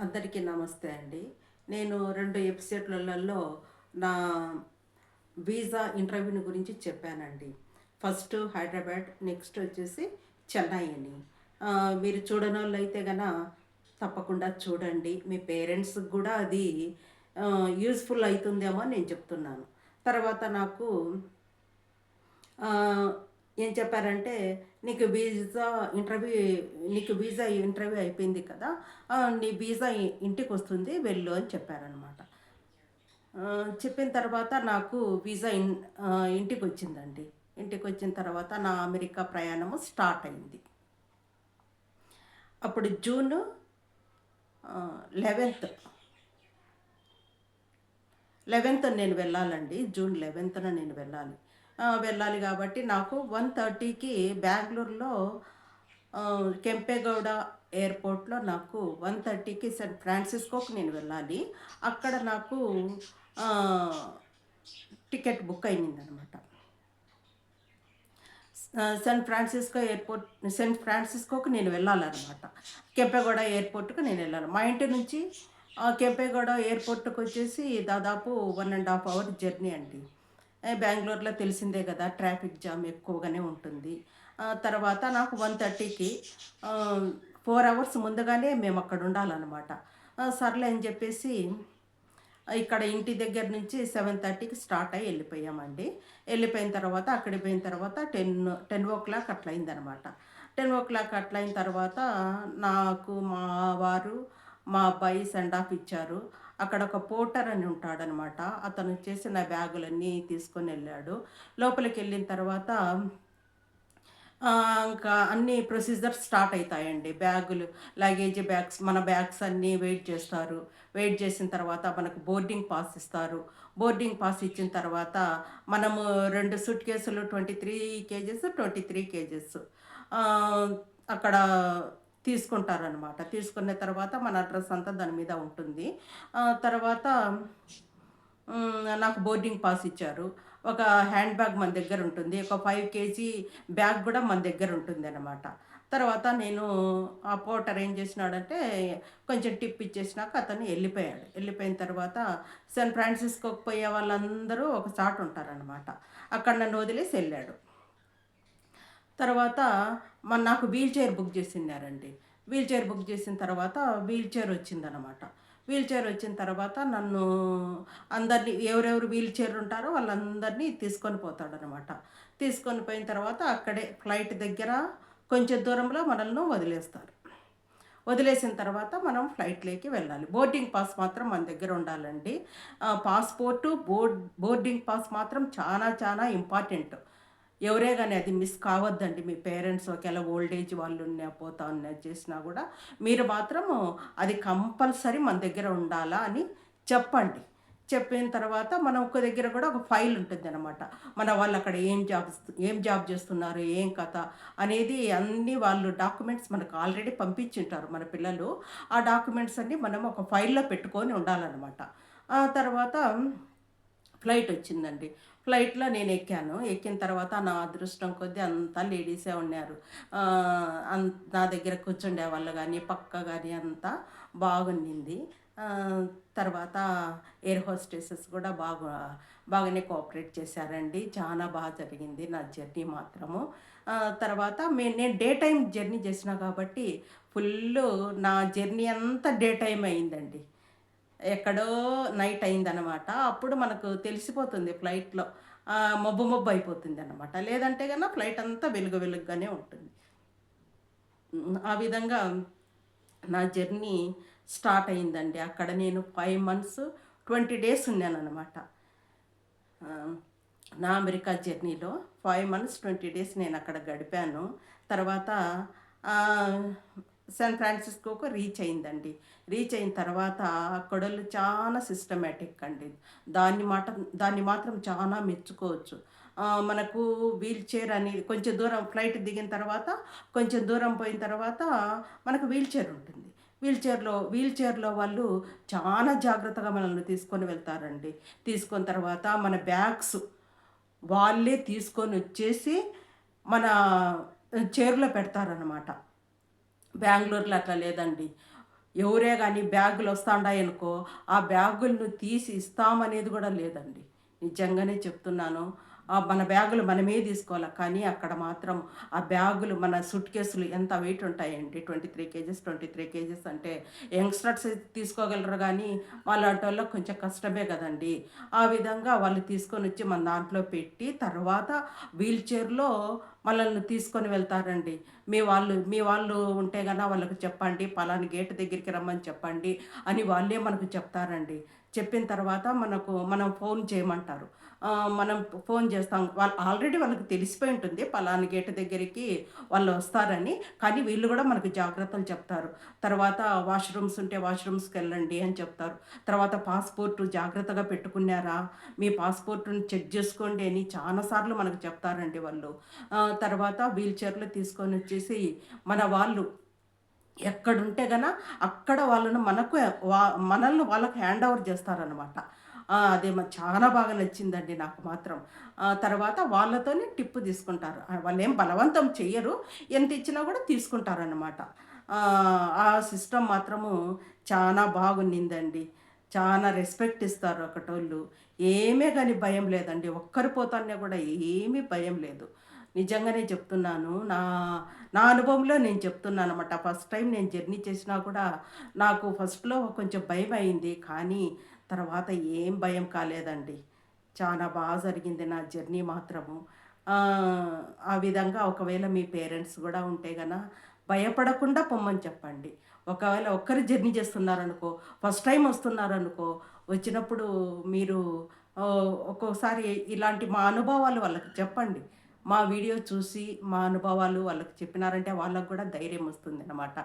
అందరికీ నమస్తే అండి. నేను 2 ఎపిసోడ్‌లలో నా వీసా ఇంటర్వ్యూని గురించి చెప్పానండి. ఫస్ట్ హైదరాబాద్, నెక్స్ట్ వచ్చేసి చెన్నై అని. మీరు చూడనోళ్ళైతే తప్పకుండా చూడండి. మీ పేరెంట్స్‌కి గూడా అది యూజ్‌ఫుల్ అయితుందేమో అని నేను చెప్తున్నాను. తర్వాత నాకు ఆహ్, ఏం చెప్పారంటే, "నీకు వీసా ఇంటర్వ్యూ నీకు వీసా ఇంటర్వ్యూ అయిపోయింది కదా! నీ వీసా ఇంటికొస్తుంది వెళ్ళు" అని చెప్పారనమాట. చెప్పిన తర్వాత నాకు వీసా ఇంటికొచ్చిందండి. ఇంటికొచ్చిన తర్వాత నా అమెరికా ప్రయాణము స్టార్ట్ అయింది. అప్పుడు జూన్ 11థ్ 11థ్ నేను వెళ్ళాలండి. జూన్ 11థ్‌న నేను వెళ్ళాలి. వెళ్ళాలి కాబట్టి నాకు 1:30కి బెంగుళూరులో కెంపెగౌడ ఎయిర్‌పోర్ట్‌లో నాకు 1:30కి శాన్ ఫ్రాన్సిస్కోకి నేను వెళ్ళాలి. అక్కడ నాకు ఆహ్, టికెట్ బుక్ అయిందనమాట. శాన్ ఫ్రాన్సిస్కోకి నేను వెళ్ళాలనమాట. కెంపెగౌడ ఎయిర్‌పోర్ట్‌కి నేను వెళ్ళాలి. మా ఇంటి నుంచి కెంపెగౌడ ఎయిర్‌పోర్ట్‌కొచ్చేసి దాదాపు 1 ½ అవర్ జర్నీ అండి. బెంగుళూరులో తెలిసిందే కదా! ట్రాఫిక్ జామ్ ఎక్కువగానే ఉంటుంది. తర్వాత నాకు 1:30కి 4 అవర్స్ ముందుగానే మేమక్కడ ఉండాలనమాట. సర్లే అని చెప్పేసి ఇక్కడ ఇంటి దగ్గర నుంచి 7:30కి స్టార్ట్ అయ్యి వెళ్ళిపోయామండి. వెళ్ళిపోయిన తర్వాత అక్కడికి పోయిన తర్వాత 10:00 అట్లా అయిందనమాట. 10:00 అట్లా అయిన తర్వాత నాకు మా వారు, మా అబ్బాయి సెండ్ ఆఫ్ ఇచ్చారు. అక్కడ ఒక పోర్టర్ అని ఉంటాడనమాట. అతను వచ్చేసి నా బ్యాగులన్నీ తీసుకొనెళ్ళాడు. లోపలికెళ్ళిన తర్వాత ఇంకా అన్ని ప్రొసీజర్స్ స్టార్ట్ అయితాయండి. బ్యాగులు, లగేజ్ బ్యాగ్స్, మన బ్యాగ్స్ అన్నీ వెయిట్ చేస్తారు. వెయిట్ చేసిన తర్వాత మనకు బోర్డింగ్ పాస్ ఇస్తారు. బోర్డింగ్ పాస్ ఇచ్చిన తర్వాత మనము 2 సూట్ కేసులు 23 కేజెస్, 23 కేజెస్ ఆహ్, అక్కడ తీసుకుంటారనమాట. తీసుకున్న తర్వాత మన అడ్రెస్ అంతా దాని మీద ఉంటుంది. తర్వాత నాకు బోర్డింగ్ పాస్ ఇచ్చారు. ఒక హ్యాండ్ బ్యాగ్ మన దగ్గరుంటుంది. ఒక 5 కేజీ బ్యాగ్ గూడా మన దగ్గరుంటుందనమాట. తర్వాత నేను ఆ పోర్టర్ ఏం చేసినాడంటే, కొంచెం టిప్ ఇచ్చేసినాక అతను ఎళ్ళిపోయాడు. ఎళ్ళిపోయిన తర్వాత శాన్ ఫ్రాన్సిస్కోకి పోయే వాళ్ళందరూ ఒక చాట ఉంటారనమాట. అక్కడ నన్ను వదిలేసి ఎళ్ళాడు. తర్వాత నాకు వీల్ చైర్ బుక్ జేసినారండి. వీల్ చైర్ బుక్ జేసిన తర్వాత వీల్ చైర్ వచ్చిందనమాట. వీల్ చైర్ వచ్చిన తర్వాత నన్ను అందరిని ఎవరెవరు వీల్ చైర్ ఉంటారో వాళ్ళందరినీ తీసుకొని పోతాడనమాట. తీసుకొని పోయిన తర్వాత అక్కడే ఫ్లైట్ దగ్గర కొంచెం దూరంలో మనల్ని వదిలేస్తారు. వదిలేసిన తర్వాత మనం ఫ్లైట్‌లోకి వెళ్ళాలి. బోర్డింగ్ పాస్ మాత్రం మన దగ్గర ఉండాలండి. పాస్‌పోర్టు, బోర్డింగ్ పాస్ మాత్రం చాలా చాలా ఇంపార్టెంట్. ఎవరే గాని అది మిస్ కావద్దండి. మీ పేరెంట్స్ ఒకేళ ఓల్డ్ ఏజ్ వాళ్ళున్నా, పోతా ఉన్నా చేసినా గూడా మీరు మాత్రము అది కంపల్సరీ మన దగ్గర ఉండాలా అని చెప్పండి. చెప్పిన తర్వాత మనం ఒక దగ్గర గూడా ఒక ఫైల్ ఉంటుందనమాట. మన వాళ్ళక్కడ ఏం జాబ్ చేస్తున్నారు, ఏం కథ అనేది అన్నీ వాళ్ళు డాక్యుమెంట్స్ మనకు ఆల్రెడీ పంపించుంటారు మన పిల్లలు. ఆ డాక్యుమెంట్స్ అన్నీ మనం ఒక ఫైల్‌లో పెట్టుకొని ఉండాలనమాట. ఆ తర్వాత ఫ్లైటొచ్చిందండి. ఫ్లైట్‌లో నేనెక్కాను. ఎక్కిన తర్వాత నా అదృష్టం కొద్దీ అంతా లేడీసే ఉన్నారు. నా దగ్గర కూర్చుండేవాళ్ళు గానీ, పక్క గానీ అంతా బాగుండింది. ఆహ్, తర్వాత ఎయిర్ హోస్టెసెస్ గూడా బాగానే కోఆపరేట్ చేశారండి. చాలా జరిగింది నా జర్నీ మాత్రము. తర్వాత నేను డే టైమ్ జర్నీ చేసినా కాబట్టి ఫుల్లు నా జర్నీ అంతా డే టైమ్ అయిందండి. ఎక్కడో నైట్ అయిందనమాట. అప్పుడు మనకు తెలిసిపోతుంది ఫ్లైట్‌లో. మబ్బు మబ్బు అయిపోతుందనమాట. లేదంటే ఫ్లైట్ అంతా వెలుగుగానే ఉంటుంది. ఆ విధంగా నా జర్నీ స్టార్ట్ అయిందండి. అక్కడ నేను 5 మంత్స్ 20 డేస్ ఉన్నాననమాట. ఆహ్, నా అమెరికా జర్నీలో 5 మంత్స్ 20 డేస్ నేనక్కడ గడిపాను. తర్వాత ఆహ్, శాన్ ఫ్రాన్సిస్కోకు రీచ్ అయిందండి. రీచ్ అయిన తర్వాత అక్కడోళ్ళు చాలా సిస్టమాటిక్ అండి. దాన్ని మాత్రం చాలా మెచ్చుకోవచ్చు. మనకు వీల్ చైర్ అనేది కొంచెం దూరం ఫ్లైట్ దిగిన తర్వాత, కొంచెం దూరం పోయిన తర్వాత మనకు వీల్ చైర్ ఉంటుంది. వీల్ చైర్‌లో వాళ్ళు చాలా జాగ్రత్తగా మనల్ని తీసుకొని వెళ్తారండి. తీసుకొని తర్వాత మన బ్యాగ్స్ వాళ్ళే తీసుకొనొచ్చేసి మన చైర్‌లో పెడతారనమాట. బెంగుళూరులో అట్లా లేదండి. ఎవరే గాని బ్యాగులొస్తాండాయనుకో, ఆ బ్యాగులను తీసి ఇస్తామనేది గూడా లేదండి. నిజంగానే చెప్తున్నాను. మన బ్యాగులు మనమే తీసుకోవాల. కానీ అక్కడ మాత్రం ఆ బ్యాగులు మన సూట్ కేసులు ఎంత వెయిట్ ఉంటాయండి. 23 కేజెస్, 23 కేజెస్ అంటే యంగ్‌స్టర్స్ తీసుకోగలరు గానీ, మాలాంటోళ్ళకి కొంచెం కష్టమే గదండీ! ఆ విధంగా వాళ్ళు తీసుకొనొచ్చి మన దాంట్లో పెట్టి, తర్వాత వీల్ చైర్‌లో మనల్ని తీసుకొని వెళ్తారండి. మీ వాళ్ళు ఉంటే గన వాళ్ళకి చెప్పండి. పలానా గేట్ దగ్గరికి రమ్మని చెప్పండి అని వాళ్ళే మనకు చెప్తారండి. చెప్పిన తర్వాత మనం ఫోన్ చేయమంటారు. మనం ఫోన్ చేస్తాం. ఆల్రెడీ వాళ్ళకి తెలిసిపోయి ఉంటుంది. పలానా గేట్ దగ్గరికి వాళ్ళు వస్తారని. కానీ వీళ్ళు గూడా మనకు జాగ్రత్తలు చెప్తారు. తర్వాత వాష్‌రూమ్స్ ఉంటే వాష్‌రూమ్స్‌కెళ్ళండి అని చెప్తారు. తర్వాత పాస్‌పోర్ట్ జాగ్రత్తగా పెట్టుకున్నారా? మీ పాస్‌పోర్ట్‌ని చెక్ జేసుకోండి అని చాలా సార్లు మనకు చెప్తారండి వాళ్ళు. తర్వాత వీల్ చైర్‌లో తీసుకొనొచ్చేసి మన వాళ్ళు ఎక్కడుంటే గన అక్కడ వాళ్ళను వా మనల్ని వాళ్ళకి హ్యాండ్ ఓవర్ చేస్తారనమాట. అది చాలా బాగా నచ్చిందండి నాకు మాత్రం. తర్వాత వాళ్ళతోనే టిప్ తీసుకుంటారు. వాళ్ళేం బలవంతం చెయ్యరు. ఎంత ఇచ్చినా కూడా తీసుకుంటారనమాట. ఆ సిస్టమ్ మాత్రము చానా బాగుండిందండి. చానా రెస్పెక్ట్ ఇస్తారు అక్కటోళ్ళు. ఏమే గాని భయం లేదండి. ఒక్కరు పోతానే గూడా ఏమీ భయం లేదు. నిజంగానే చెప్తున్నాను. నా అనుభవంలో నేను చెప్తున్నానన్నమాట. ఫస్ట్ టైమ్ నేను జర్నీ చేసినా కూడా నాకు ఫస్ట్‌లో కొంచెం భయమయింది. కానీ తర్వాత ఏం భయం కాలేదండి. చాలా జరిగింది నా జర్నీ మాత్రము. ఆ విధంగా ఒకవేళ మీ పేరెంట్స్ గూడా ఉంటే గన భయపడకుండా పొమ్మని చెప్పండి. ఒకవేళ ఒక్కరు జర్నీ చేస్తున్నారనుకో, ఫస్ట్ టైమ్ వస్తున్నారనుకో, వచ్చినప్పుడు మీరు ఒక్కోసారి ఇలాంటి మా అనుభవాలు వాళ్ళకి చెప్పండి. మా వీడియో చూసి మా అనుభవాలు వాళ్ళకి చెప్పినారంటే వాళ్ళకి గూడా ధైర్యం వస్తుందనమాట.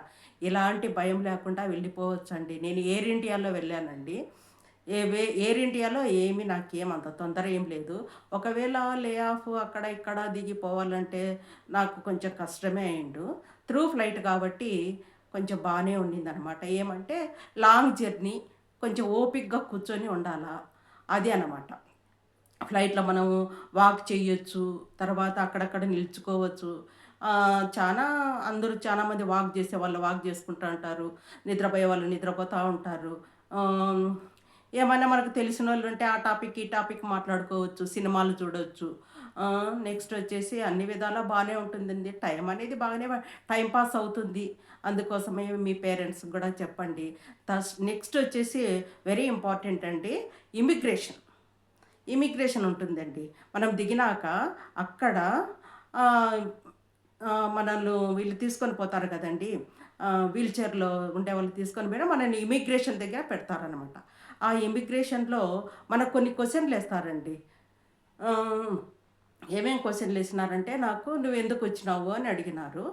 ఎలాంటి భయం లేకుండా వెళ్ళిపోవచ్చండి. నేను ఎయిర్ ఇండియాలో వెళ్ళానండి. ఎయిర్ ఇండియాలో నాకేం అంత తొందర ఏం లేదు. ఒకవేళ లే ఆఫ్ అక్కడ ఇక్కడ దిగిపోవాలంటే నాకు కొంచెం కష్టమే అయిండు. త్రూ ఫ్లైట్ కాబట్టి కొంచెం బానే ఉండిందనమాట. ఏమంటే లాంగ్ జర్నీ కొంచెం ఓపికగా కూర్చొని ఉండాలా. అది అనమాట. ఫ్లైట్‌లో మనము వాక్ చేయొచ్చు. తర్వాత అక్కడక్కడ నిలుచుకోవచ్చు. చానా అందరూ చాలా మంది వాక్ జేసేవాళ్ళు వాక్ జేసుకుంటా ఉంటారు. నిద్రపోయేవాళ్ళు నిద్రపోతా ఉంటారు. ఆహ్, ఏమన్నా మనకు తెలిసినోళ్ళుంటే ఆ టాపిక్, ఈ టాపిక్ మాట్లాడుకోవచ్చు. సినిమాలు చూడొచ్చు. నెక్స్ట్ వచ్చేసి అన్ని విధాలా బానే ఉంటుందండి. టైం అనేది బాగానే టైమ్ పాస్ అవుతుంది. అందుకోసమే మీ పేరెంట్స్‌కి గూడా చెప్పండి. నెక్స్ట్ వచ్చేసి వెరీ ఇంపార్టెంట్ అండి ఇమిగ్రేషన్. ఇమిగ్రేషన్ ఉంటుందండి. మనం దిగినాక అక్కడ ఆహ్, వీళ్ళు తీసుకొని పోతారు కదండీ! వీల్ చైర్‌లో ఉండేవాళ్ళు తీసుకొని పోయినా మనల్ని ఇమిగ్రేషన్ దగ్గర పెడతారనమాట. ఆ ఇమిగ్రేషన్‌లో మనకు కొన్ని క్వెషన్‌లేస్తారండి. ఆహ్ ఏమేం క్వెషన్‌లేసినారంటే నాకు "నువ్వెందుకొచ్చినావు" అని అడిగినారు.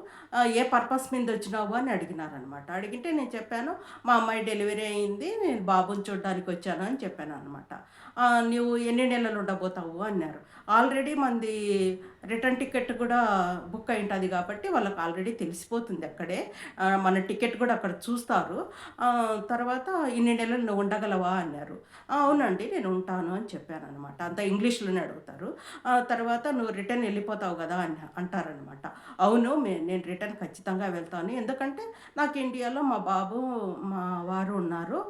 "ఏ పర్పస్ మీదొచ్చినావు" అని అడిగినారనమాట. అడిగితే నేను చెప్పాను, "మా అమ్మాయి డెలివరీ అయింది. నేను బాబుని చూడ్డానికొచ్చాను" అని చెప్పాననమాట. "నువ్వు ఎన్ని నెలలు ఉండబోతావు" అన్నారు. ఆల్రెడీ మనది రిటర్న్ టికెట్ గూడా బుక్ అయుంటది గాబట్టి వాళ్ళకి ఆల్రెడీ తెలిసిపోతుంది అక్కడే. మన టికెట్ గూడా అక్కడ చూస్తారు. తర్వాత "ఇన్ని నెలలు నువ్వు ఉండగలవా" అన్నారు. అవునండి. నేను ఉంటాను" అని చెప్పాననమాట. అంతా ఇంగ్లీష్‌లోనే అడుగుతారు. తర్వాత "నువ్వు రిటర్న్ ఎళ్ళిపోతావు గదా!" అంటారనమాట. అవును. నేను రిటర్న్ ఖచ్చితంగా వెళ్తాను. ఎందుకంటే నాకు ఇండియాలో మా బాబు, మా వారు ఉన్నారు.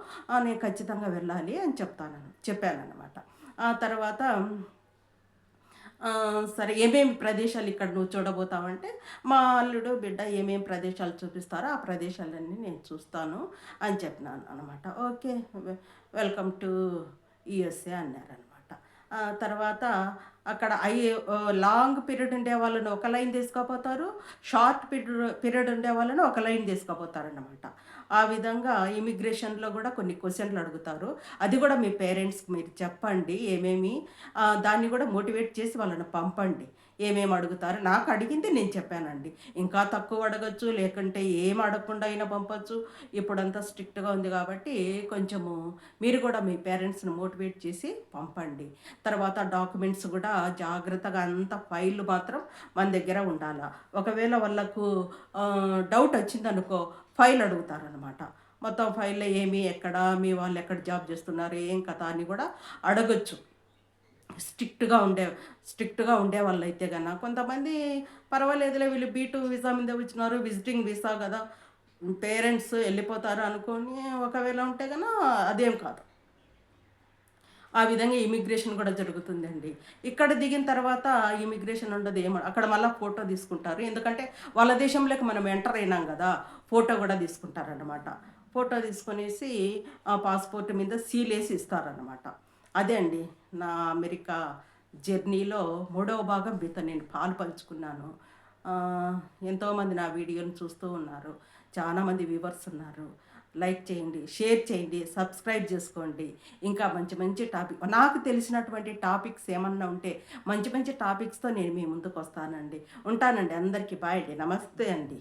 నేను ఖచ్చితంగా వెళ్ళాలి అని చెప్పాననమాట. ఆ తర్వాత సరే ఏమేమి ప్రదేశాలు ఇక్కడ నువ్వు చూడబోతావంటే, మా అల్లుడు, బిడ్డ ఏమేం ప్రదేశాలు చూపిస్తారో ఆ ప్రదేశాలన్నీ నేను చూస్తాను అని చెప్పినాను అనమాట. ఓకే. వెల్కమ్ టు యూఎస్ఏ అన్నారనమాట. తర్వాత అక్కడ లాంగ్ పీరియడ్ ఉండే వాళ్ళని ఒక లైన్ తీసుకపోతారు. షార్ట్ పీరియడ్ ఉండే వాళ్ళని ఒక లైన్ తీసుకపోతారనమాట. ఆ విధంగా ఇమిగ్రేషన్‌లో గూడా కొన్ని క్వెషన్‌లు అడుగుతారు. అది గూడా మీ పేరెంట్స్‌కి మీరు చెప్పండి. దాన్ని గూడా మోటివేట్ చేసి వాళ్ళని పంపండి. ఏమేమి అడుగుతారు. నాకు అడిగింది నేను చెప్పానండి. ఇంకా తక్కువ అడగొచ్చు, లేకుంటే ఏం అడగకుండా అయినా పంపొచ్చు. ఇప్పుడంతా స్ట్రిక్ట్‌గా ఉంది గాబట్టి కొంచెము మీరు గూడా మీ పేరెంట్స్‌ని మోటివేట్ చేసి పంపండి. తర్వాత డాక్యుమెంట్స్ గూడా జాగ్రత్తగా అంతా ఫైల్‌లు మాత్రం మన దగ్గర ఉండాల. ఒకవేళ వాళ్ళకు డౌట్ వచ్చిందనుకో ఫైల్ అడుగుతారనమాట. మొత్తం ఫైల్‌లో ఎక్కడ, మీ వాళ్ళెక్కడ జాబ్ జేస్తున్నారు, ఏం కథ అని గూడా అడగొచ్చు. స్ట్రిక్ట్‌గా ఉండే స్ట్రిక్ట్‌గా ఉండేవాళ్ళైతే కొంతమంది పర్వాలేదులే వీళ్ళు బీ2 వీసా మీద వచ్చినారు. విజిటింగ్ వీసా గదా! పేరెంట్స్ వెళ్ళిపోతారు అనుకోని ఒకవేళ ఉంటే గన అదేం కాదు. ఆ విధంగా ఇమిగ్రేషన్ కూడా జరుగుతుందండి. ఇక్కడ దిగిన తర్వాత ఇమిగ్రేషన్ ఉండదు అక్కడ మళ్ళా ఫోటో తీసుకుంటారు. ఎందుకంటే వాళ్ళ దేశంలోకి మనం ఎంటర్ అయినాం గదా! ఫోటో గూడా తీసుకుంటారనమాట. ఫోటో తీసుకొనేసి ఆ పాస్‌పోర్ట్ మీద సీలేసి ఇస్తారనమాట. అదే అండి నా అమెరికా జర్నీలో మూడవ భాగం మీతో నేను పాలు పంచుకున్నాను. ఎంతోమంది నా వీడియోని చూస్తూ ఉన్నారు. చాలామంది వ్యూవర్స్ ఉన్నారు. లైక్ చేయండి, షేర్ చేయండి, సబ్స్క్రైబ్ చేసుకోండి. ఇంకా మంచి మంచి నాకు తెలిసినటువంటి టాపిక్స్ ఏమన్నా ఉంటే మంచి మంచి టాపిక్స్‌తో నేను మీ ముందుకొస్తానండి. ఉంటానండి. అందరికీ బాయ్ అండి. నమస్తే అండి.